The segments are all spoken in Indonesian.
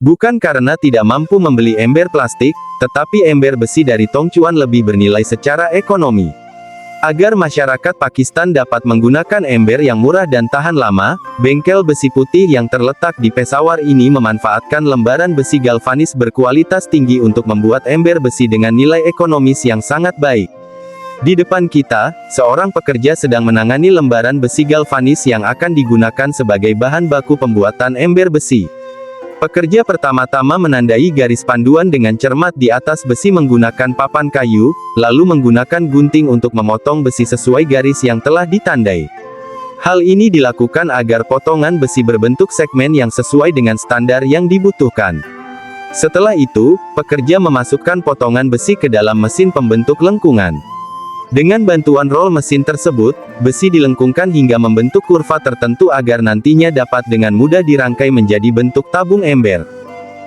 Bukan karena tidak mampu membeli ember plastik, tetapi ember besi dari Tongchuan lebih bernilai secara ekonomi. Agar masyarakat Pakistan dapat menggunakan ember yang murah dan tahan lama, bengkel besi putih yang terletak di Peshawar ini memanfaatkan lembaran besi galvanis berkualitas tinggi untuk membuat ember besi dengan nilai ekonomis yang sangat baik. Di depan kita, seorang pekerja sedang menangani lembaran besi galvanis yang akan digunakan sebagai bahan baku pembuatan ember besi. Pekerja pertama-tama menandai garis panduan dengan cermat di atas besi menggunakan papan kayu, lalu menggunakan gunting untuk memotong besi sesuai garis yang telah ditandai. Hal ini dilakukan agar potongan besi berbentuk segmen yang sesuai dengan standar yang dibutuhkan. Setelah itu, pekerja memasukkan potongan besi ke dalam mesin pembentuk lengkungan. Dengan bantuan roll mesin tersebut, besi dilengkungkan hingga membentuk kurva tertentu agar nantinya dapat dengan mudah dirangkai menjadi bentuk tabung ember.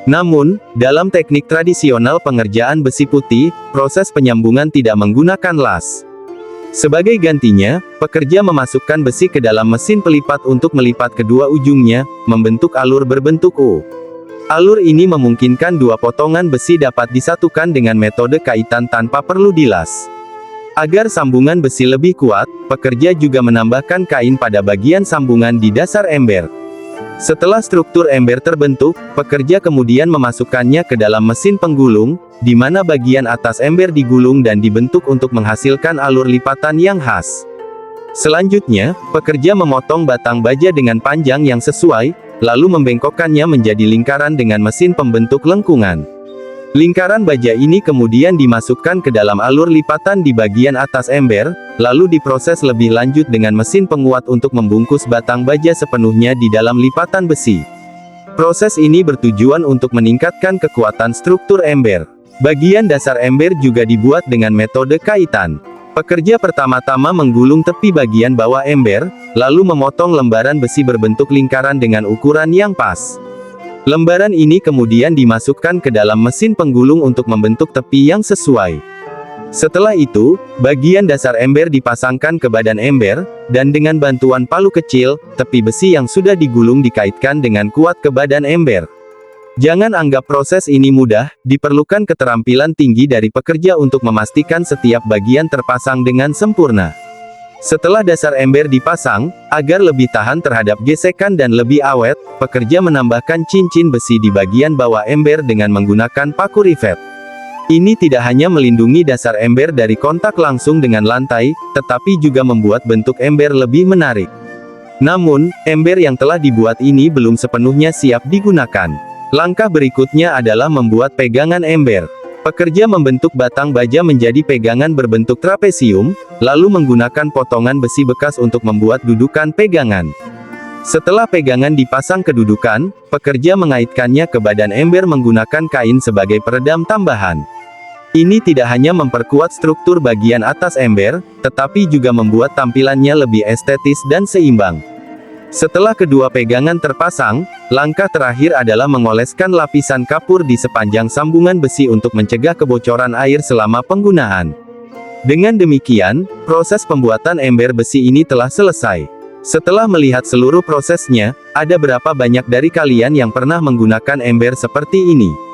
Namun, dalam teknik tradisional pengerjaan besi putih, proses penyambungan tidak menggunakan las. Sebagai gantinya, pekerja memasukkan besi ke dalam mesin pelipat untuk melipat kedua ujungnya, membentuk alur berbentuk U. Alur ini memungkinkan dua potongan besi dapat disatukan dengan metode kaitan tanpa perlu dilas. Agar sambungan besi lebih kuat, pekerja juga menambahkan kain pada bagian sambungan di dasar ember. Setelah struktur ember terbentuk, pekerja kemudian memasukkannya ke dalam mesin penggulung, di mana bagian atas ember digulung dan dibentuk untuk menghasilkan alur lipatan yang khas. Selanjutnya, pekerja memotong batang baja dengan panjang yang sesuai, lalu membengkokkannya menjadi lingkaran dengan mesin pembentuk lengkungan. Lingkaran baja ini kemudian dimasukkan ke dalam alur lipatan di bagian atas ember, lalu diproses lebih lanjut dengan mesin penguat untuk membungkus batang baja sepenuhnya di dalam lipatan besi. Proses ini bertujuan untuk meningkatkan kekuatan struktur ember. Bagian dasar ember juga dibuat dengan metode kaitan. Pekerja pertama-tama menggulung tepi bagian bawah ember, lalu memotong lembaran besi berbentuk lingkaran dengan ukuran yang pas. Lembaran ini kemudian dimasukkan ke dalam mesin penggulung untuk membentuk tepi yang sesuai. Setelah itu, bagian dasar ember dipasangkan ke badan ember, dan dengan bantuan palu kecil, tepi besi yang sudah digulung dikaitkan dengan kuat ke badan ember. Jangan anggap proses ini mudah, diperlukan keterampilan tinggi dari pekerja untuk memastikan setiap bagian terpasang dengan sempurna. Setelah dasar ember dipasang, agar lebih tahan terhadap gesekan dan lebih awet, pekerja menambahkan cincin besi di bagian bawah ember dengan menggunakan paku rivet. Ini tidak hanya melindungi dasar ember dari kontak langsung dengan lantai, tetapi juga membuat bentuk ember lebih menarik. Namun, ember yang telah dibuat ini belum sepenuhnya siap digunakan. Langkah berikutnya adalah membuat pegangan ember. Pekerja membentuk batang baja menjadi pegangan berbentuk trapesium, lalu menggunakan potongan besi bekas untuk membuat dudukan pegangan. Setelah pegangan dipasang ke dudukan, pekerja mengaitkannya ke badan ember menggunakan kain sebagai peredam tambahan. Ini tidak hanya memperkuat struktur bagian atas ember, tetapi juga membuat tampilannya lebih estetis dan seimbang. Setelah kedua pegangan terpasang, langkah terakhir adalah mengoleskan lapisan kapur di sepanjang sambungan besi untuk mencegah kebocoran air selama penggunaan. Dengan demikian, proses pembuatan ember besi ini telah selesai. Setelah melihat seluruh prosesnya, ada berapa banyak dari kalian yang pernah menggunakan ember seperti ini?